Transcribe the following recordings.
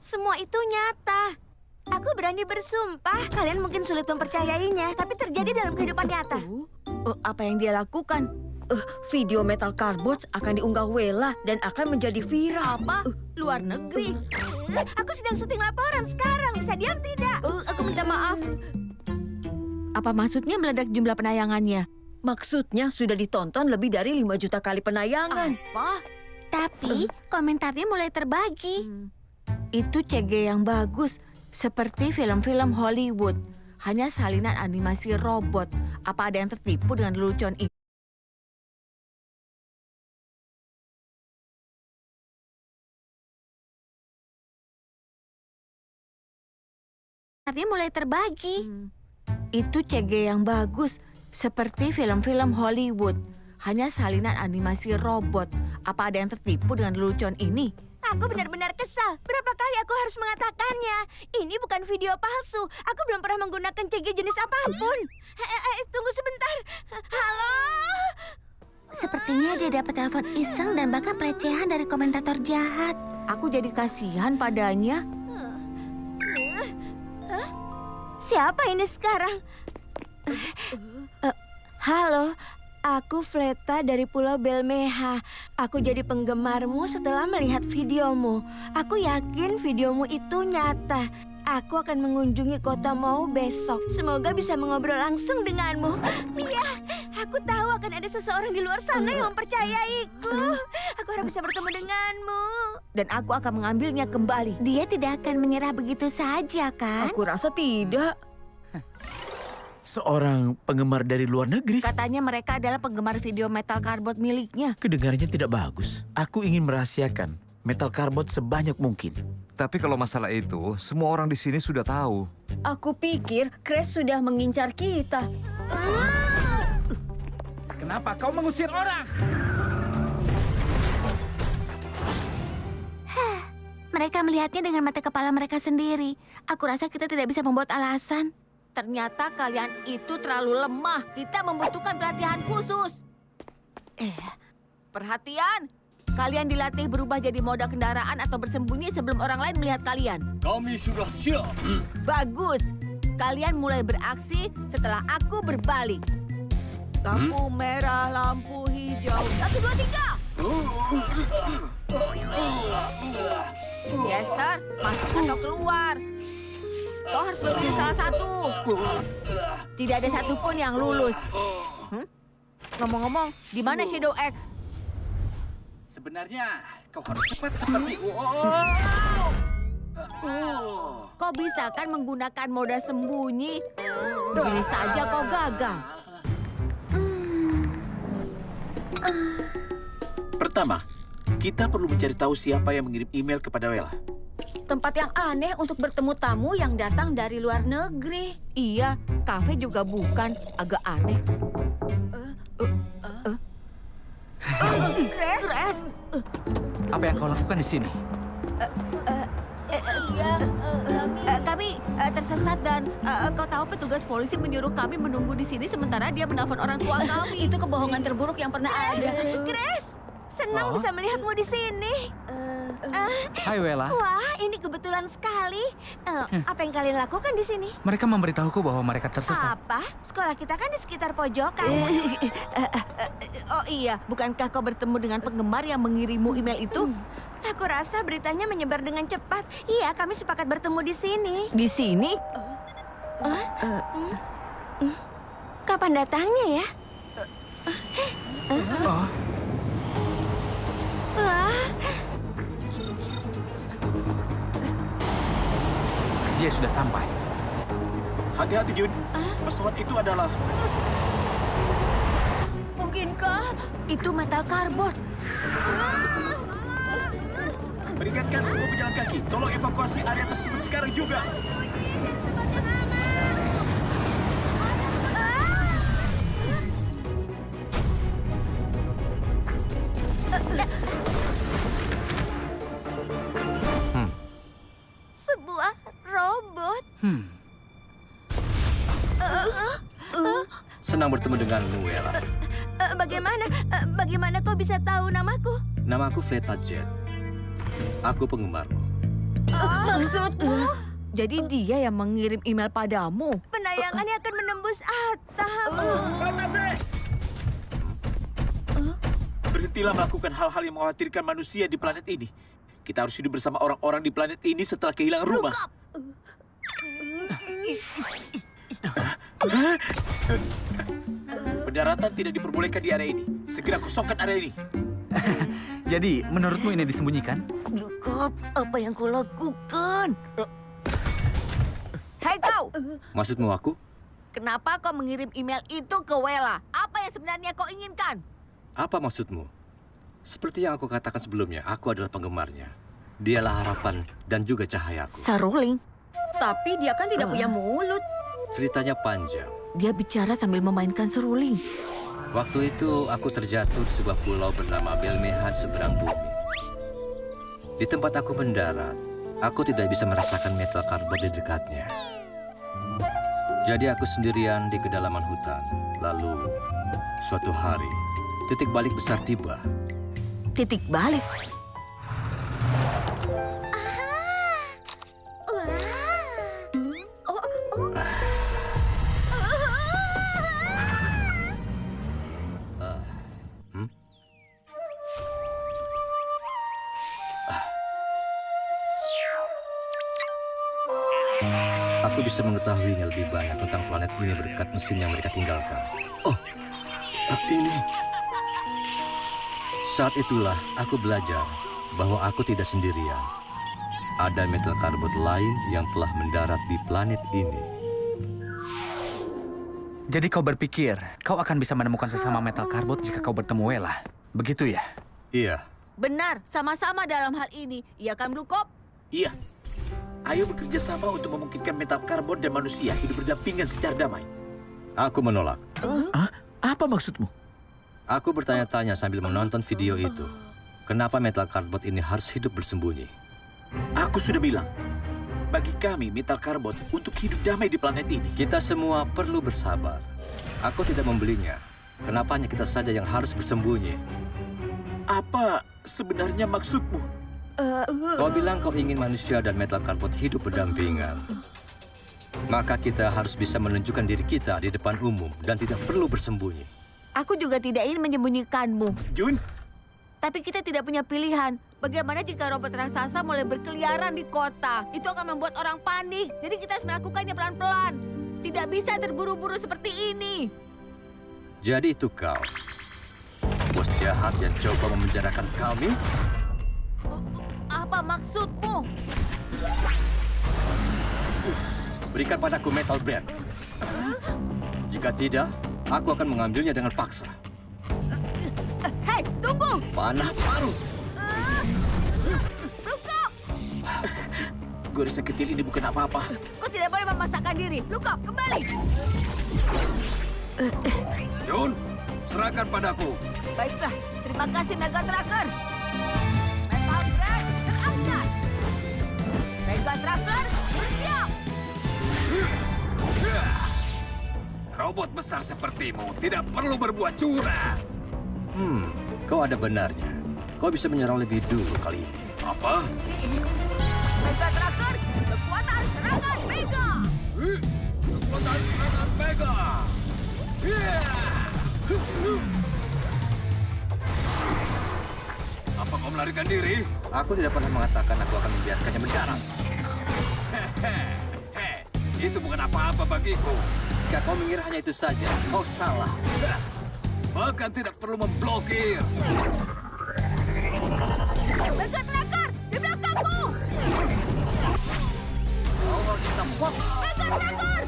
Semua itu nyata. Aku berani bersumpah. Kalian mungkin sulit mempercayainya, tapi terjadi dalam kehidupan nyata. Apa yang dia lakukan? Video Metal Cardboard akan diunggah Wela dan akan menjadi viral. Apa? Luar negeri? Aku sedang syuting laporan sekarang. Bisa diam tidak? Aku minta maaf. Apa maksudnya meledak jumlah penayangannya? Maksudnya sudah ditonton lebih dari 5 juta kali penayangan. Apa? Tapi komentarnya mulai terbagi. Itu CG yang bagus. Seperti film-film Hollywood. Hanya salinan animasi robot. Apa ada yang tertipu dengan lelucon ini? Komentarnya mulai terbagi. Itu CG yang bagus. Seperti film-film Hollywood. Hanya salinan animasi robot. Apa ada yang tertipu dengan lelucon ini? Aku benar-benar kesal. Berapa kali aku harus mengatakannya? Ini bukan video palsu. Aku belum pernah menggunakan CG jenis apapun. Tunggu sebentar. Halo? Sepertinya dia dapat telepon iseng dan bahkan pelecehan dari komentator jahat. Aku jadi kasihan padanya. Siapa ini sekarang? Halo, aku Fleta dari Pulau Belmeha. Aku jadi penggemarmu setelah melihat videomu. Aku yakin videomu itu nyata. Aku akan mengunjungi kota Mau besok. Semoga bisa mengobrol langsung denganmu. Iya, aku tahu akan ada seseorang di luar sana yang mempercayaiku. Aku harus bisa bertemu denganmu. Dan aku akan mengambilnya kembali. Dia tidak akan menyerah begitu saja, kan? Aku rasa tidak. Seorang penggemar dari luar negeri? Katanya mereka adalah penggemar video Metal Cardboard miliknya. Kedengarannya tidak bagus. Aku ingin merahasiakan Metal Cardboard sebanyak mungkin. Tapi kalau masalah itu, semua orang di sini sudah tahu. Aku pikir Crash sudah mengincar kita. Kenapa kau mengusir orang? Mereka melihatnya dengan mata kepala mereka sendiri. Aku rasa kita tidak bisa membuat alasan. Ternyata kalian itu terlalu lemah. Kita membutuhkan pelatihan khusus. Perhatian. Kalian dilatih berubah jadi moda kendaraan atau bersembunyi sebelum orang lain melihat kalian. Kami sudah siap. Bagus. Kalian mulai beraksi setelah aku berbalik. Lampu merah, lampu hijau. 1, 2, 3. Chester, masuk atau keluar? Kau harus memilih salah satu. Tidak ada satupun yang lulus. Ngomong-ngomong, di mana Shadow X? Sebenarnya kau harus cepat seperti... Kau bisa kan menggunakan moda sembunyi? Begini saja kau gagal. Pertama, kita perlu mencari tahu siapa yang mengirim email kepada Wela. Tempat yang aneh untuk bertemu tamu yang datang dari luar negeri. Iya, kafe juga bukan. Agak aneh. Crash? Apa yang kau lakukan di sini? Kami tersesat dan kau tahu petugas polisi menyuruh kami menunggu di sini sementara dia menelpon orang tua kami. Itu kebohongan terburuk yang pernah ada. Grace, senang bisa melihatmu di sini. Hai Wela. Wah, ini kebetulan sekali. Apa yang kalian lakukan di sini? Mereka memberitahuku bahwa mereka tersesat. Apa? Sekolah kita kan di sekitar pojokan. Oh iya, bukankah kau bertemu dengan penggemar yang mengirimmu email itu? Aku rasa beritanya menyebar dengan cepat. Iya, kami sepakat bertemu di sini. Di sini? Kapan datangnya ya? Wah, Dia sudah sampai. Hati-hati, Jun. Pesawat itu adalah... Mungkinkah itu Metal Cardboard? Peringatkan semua pejalan kaki. Tolong evakuasi area tersebut sekarang juga. sebuah robot. Senang bertemu denganmu, Wela. Bagaimana kau bisa tahu namaku? Namaku Fleta Jet. Aku penggemarmu. Maksudmu? Jadi dia yang mengirim email padamu. Penayangannya akan menembus atap. Berhentilah melakukan hal-hal yang mengkhawatirkan manusia di planet ini. Kita harus hidup bersama orang-orang di planet ini setelah kehilangan rumah. Pendaratan tidak diperbolehkan di area ini. Segera kosongkan area ini. Jadi, menurutmu ini disembunyikan? Lukop, apa yang kau lakukan? Hei kau, Maksudmu aku? kenapa kau mengirim email itu ke Wela? Apa yang sebenarnya kau inginkan? Apa maksudmu? Seperti yang aku katakan sebelumnya, aku adalah penggemarnya. Dialah harapan dan juga cahayaku. Saruling, Tapi dia kan tidak punya mulut. Ceritanya panjang. dia bicara sambil memainkan seruling. Waktu itu aku terjatuh di sebuah pulau bernama Belmehan seberang bumi. Di tempat aku mendarat, aku tidak bisa merasakan metal karbon di dekatnya. Jadi aku sendirian di kedalaman hutan. Lalu, suatu hari, titik balik besar tiba. Titik balik. Aku bisa mengetahuinya lebih banyak tentang planet ini berkat mesin yang mereka tinggalkan. Oh, ini. Saat itulah aku belajar bahwa aku tidak sendirian. Ada metal karbon lain yang telah mendarat di planet ini. Jadi kau berpikir kau akan bisa menemukan sesama metal karbon jika kau bertemu Wela. Begitu ya? Iya, Benar, sama-sama dalam hal ini. Iya kan, Blukop? Iya. Ayo bekerja sama untuk memungkinkan metal karbon dan manusia hidup berdampingan secara damai. aku menolak. Apa maksudmu? Aku bertanya-tanya sambil menonton video itu. Kenapa metal karbon ini harus hidup bersembunyi? Aku sudah bilang, bagi kami metal karbon untuk hidup damai di planet ini. Kita semua perlu bersabar. Aku tidak membelinya. Kenapa hanya kita saja yang harus bersembunyi? Apa sebenarnya maksudmu? Kau bilang kau ingin manusia dan metal karbon hidup berdampingan. Maka kita harus bisa menunjukkan diri kita di depan umum dan tidak perlu bersembunyi. Aku juga tidak ingin menyembunyikanmu. Jun, Tapi kita tidak punya pilihan. Bagaimana jika robot raksasa mulai berkeliaran di kota? Itu akan membuat orang panik. Jadi kita harus melakukannya pelan-pelan. Tidak bisa terburu-buru seperti ini. Jadi itu kau, bos jahat yang coba memenjarakan kami? Apa maksudmu? Berikan padaku metal band. Jika tidak, aku akan mengambilnya dengan paksa. Hei, tunggu! Panah paru. Blukop! goresan kecil ini bukan apa-apa. Kau tidak boleh memaksakan diri. Blukop, kembali! Jun, serahkan padaku. Baiklah, terima kasih Mega Tracker. Metal Brand terangkat. Mega Tracker bersiap. Robot besar sepertimu tidak perlu berbuat curang. Kau ada benarnya. Kau bisa menyerang lebih dulu kali ini. Apa? Mega Tracker, kekuatan serangan Mega. Kekuatan serangan Mega. Apa kau melarikan diri? Aku tidak pernah mengatakan aku akan membiarkannya mendarat. Itu bukan apa-apa bagiku. Jika kau mengira hanya itu saja, kau salah. Bahkan tidak perlu memblokir. Mega Tracker, di belakangmu. Kau harus tetap fokus. Mega Tracker.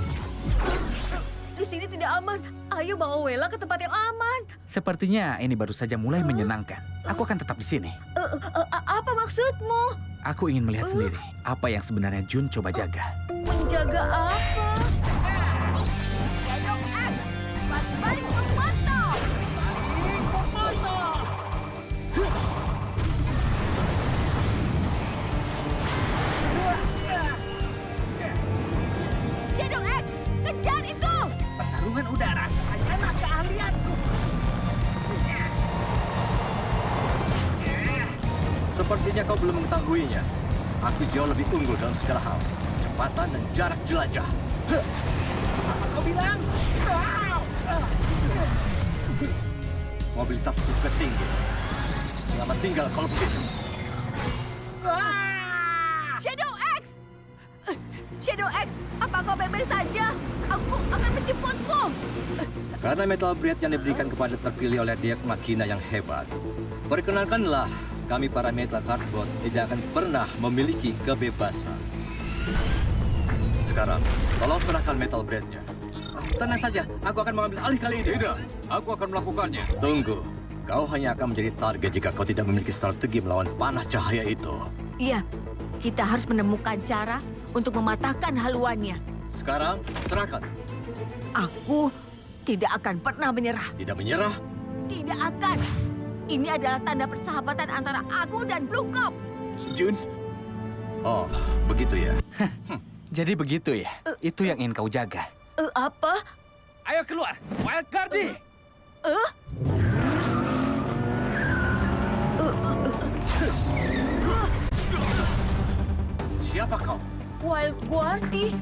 Di sini tidak aman. Ayo bawa Wela ke tempat yang aman. Sepertinya ini baru saja mulai menyenangkan. Aku akan tetap di sini. Apa maksudmu? Aku ingin melihat sendiri apa yang sebenarnya Jun coba jaga. Menjaga apa? Shadow X, balik Roboto. Shadow X, kejar itu! Pertarungan udara hanyalah keahlianku. Sepertinya kau belum mengetahuinya. Aku jauh lebih unggul dalam segala hal. Kecepatan dan jarak jelajah. Apa kau bilang? Mobilitas juga tinggi. Selamat tinggal kalau begitu. Shadow X! Shadow X, apa kau baik-baik saja? Aku akan menjemputmu. Karena metal blade yang diberikan kepada terpilih oleh Diak Makina yang hebat, perkenalkanlah kami para metal cardboard tidak akan pernah memiliki kebebasan. Sekarang, tolong serahkan metal blade-nya. Tenang saja, aku akan mengambil alih kali ini. Tidak, aku akan melakukannya. Tunggu, kau hanya akan menjadi target jika kau tidak memiliki strategi melawan panah cahaya itu. Iya, kita harus menemukan cara untuk mematahkan haluannya. Sekarang, serahkan. Aku tidak akan pernah menyerah. Tidak menyerah, Tidak akan. Ini adalah tanda persahabatan antara aku dan Blue Cop. Jun, oh, begitu ya. Jadi begitu ya? Itu yang ingin kau jaga. Apa? Ayo keluar, Wild Guardi! Siapa kau? Wild Guardi?